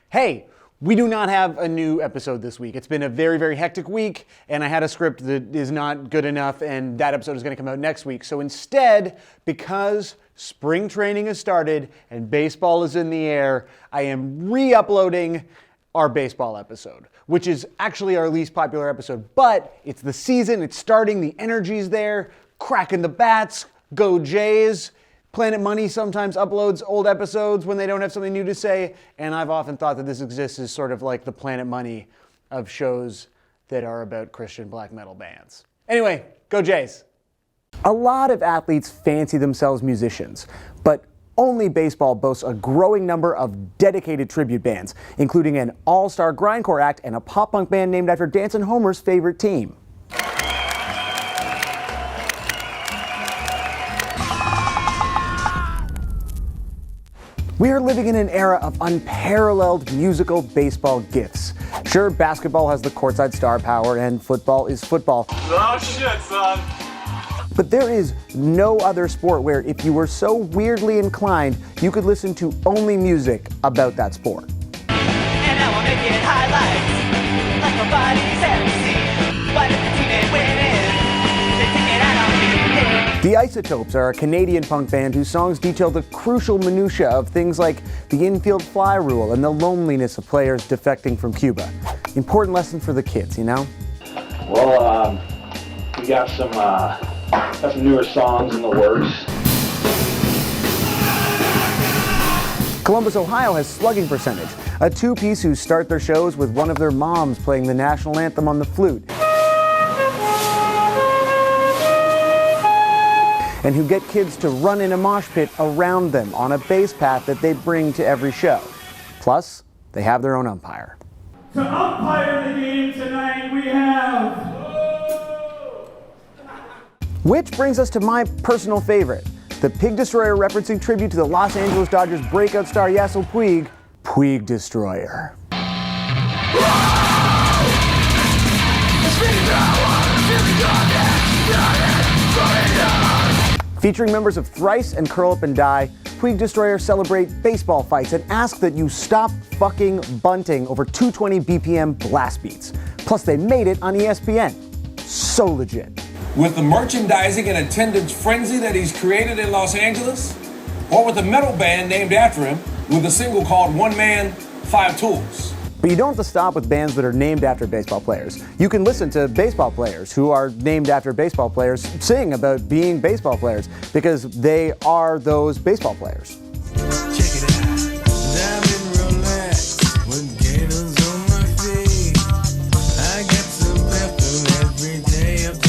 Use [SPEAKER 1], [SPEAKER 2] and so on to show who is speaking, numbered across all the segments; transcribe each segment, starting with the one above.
[SPEAKER 1] Hey, we do not have a new episode this week. It's been a very, very hectic week, and I had a script that is not good enough, and that episode is going to come out next week. So instead, because spring training has started and baseball is in the air, I am re-uploading our baseball episode, which is actually our least popular episode. But it's the season, it's starting, the energy's there, cracking the bats, go Jays. Planet Money sometimes uploads old episodes when they don't have something new to say, and I've often thought that this exists as sort of like the Planet Money of shows that are about Christian black metal bands. Anyway, go Jays! A lot of athletes fancy themselves musicians, but only baseball boasts a growing number of dedicated tribute bands, including an all-star grindcore act and a pop-punk band named after Dancin' Homer's favorite team. We are living in an era of unparalleled musical baseball gifts. Sure, basketball has the courtside star power and football is football.
[SPEAKER 2] Oh shit, son.
[SPEAKER 1] But there is no other sport where if you were so weirdly inclined, you could listen to only music about that sport.
[SPEAKER 3] And now I'm making highlights like nobody's ever seen. What if the teammate winning? They take it out on me.
[SPEAKER 1] The Isotopes are a Canadian punk band whose songs detail the crucial minutiae of things like the infield fly rule and the loneliness of players defecting from Cuba. Important lesson for the kids, you know?
[SPEAKER 4] Well, we got some newer songs in the works.
[SPEAKER 1] Columbus, Ohio has Slugging Percentage, a two-piece who start their shows with one of their moms playing the national anthem on the flute, and who get kids to run in a mosh pit around them on a base path that they bring to every show. Plus, they have their own umpire.
[SPEAKER 5] To umpire the game tonight, we have...
[SPEAKER 1] Which brings us to my personal favorite, the Pig Destroyer referencing tribute to the Los Angeles Dodgers breakout star Yasiel Puig, Puig Destroyer. Featuring members of Thrice and Curl Up and Die, Puig Destroyer celebrate baseball fights and ask that you stop fucking bunting over 220 BPM blast beats. Plus, they made it on ESPN. So legit.
[SPEAKER 6] With the merchandising and attendance frenzy that he's created in Los Angeles, or with a metal band named after him with a single called One Man, Five Tools.
[SPEAKER 1] But you don't have to stop with bands that are named after baseball players. You can listen to baseball players who are named after baseball players sing about being baseball players because they are those baseball players.
[SPEAKER 7] Check it out. Diamond relax with gators on my feet. I get some pepper every day of the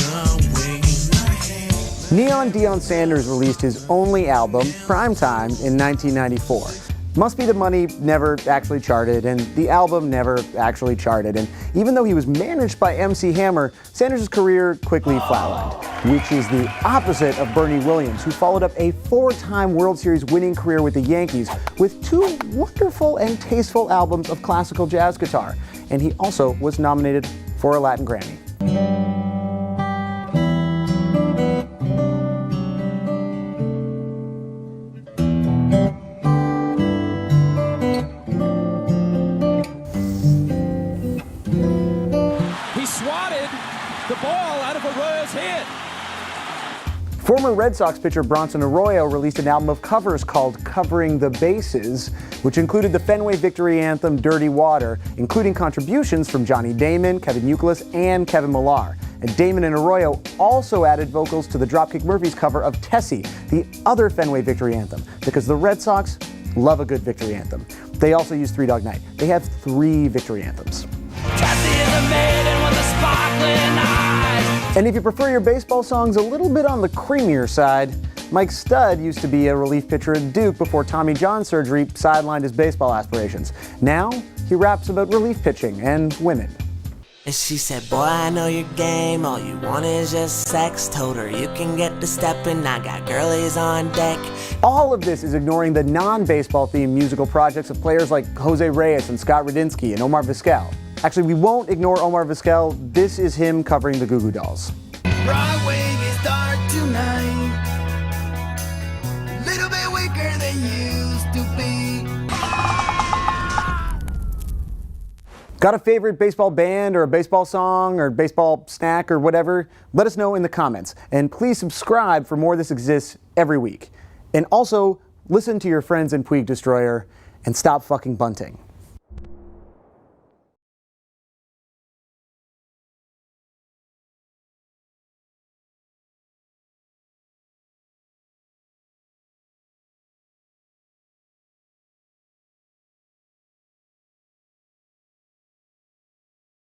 [SPEAKER 7] week.
[SPEAKER 1] Neon Deion Sanders released his only album, Primetime, in 1994. Must Be the Money never actually charted, and the album never actually charted. And even though he was managed by MC Hammer, Sanders' career quickly flatlined, which is the opposite of Bernie Williams, who followed up a 4-time World Series winning career with the Yankees with 2 wonderful and tasteful albums of classical jazz guitar. And he also was nominated for a Latin Grammy.
[SPEAKER 5] The ball out of Arroyo's head.
[SPEAKER 1] Former Red Sox pitcher Bronson Arroyo released an album of covers called Covering the Bases, which included the Fenway victory anthem Dirty Water, including contributions from Johnny Damon, Kevin Youkilis, and Kevin Millar. And Damon and Arroyo also added vocals to the Dropkick Murphys cover of Tessie, the other Fenway victory anthem, because the Red Sox love a good victory anthem. They also use Three Dog Night. They have 3 victory anthems. And if you prefer your baseball songs a little bit on the creamier side, Mike Studd used to be a relief pitcher at Duke before Tommy John surgery sidelined his baseball aspirations. Now, he raps about relief pitching and women.
[SPEAKER 8] And she said, boy, I know your game, all you want is just sex. Told her you can get the steppin', I got girlies on deck.
[SPEAKER 1] All of this is ignoring the non-baseball themed musical projects of players like Jose Reyes and Scott Radinsky and Omar Vizquel. Actually, we won't ignore Omar Vizquel. This is him covering the Goo Goo Dolls.
[SPEAKER 7] Broadway is dark tonight. Little bit weaker than used to be.
[SPEAKER 1] Got a favorite baseball band or a baseball song or baseball snack or whatever? Let us know in the comments. And please subscribe for more This Exists every week. And also, listen to your friends in Puig Destroyer and stop fucking bunting.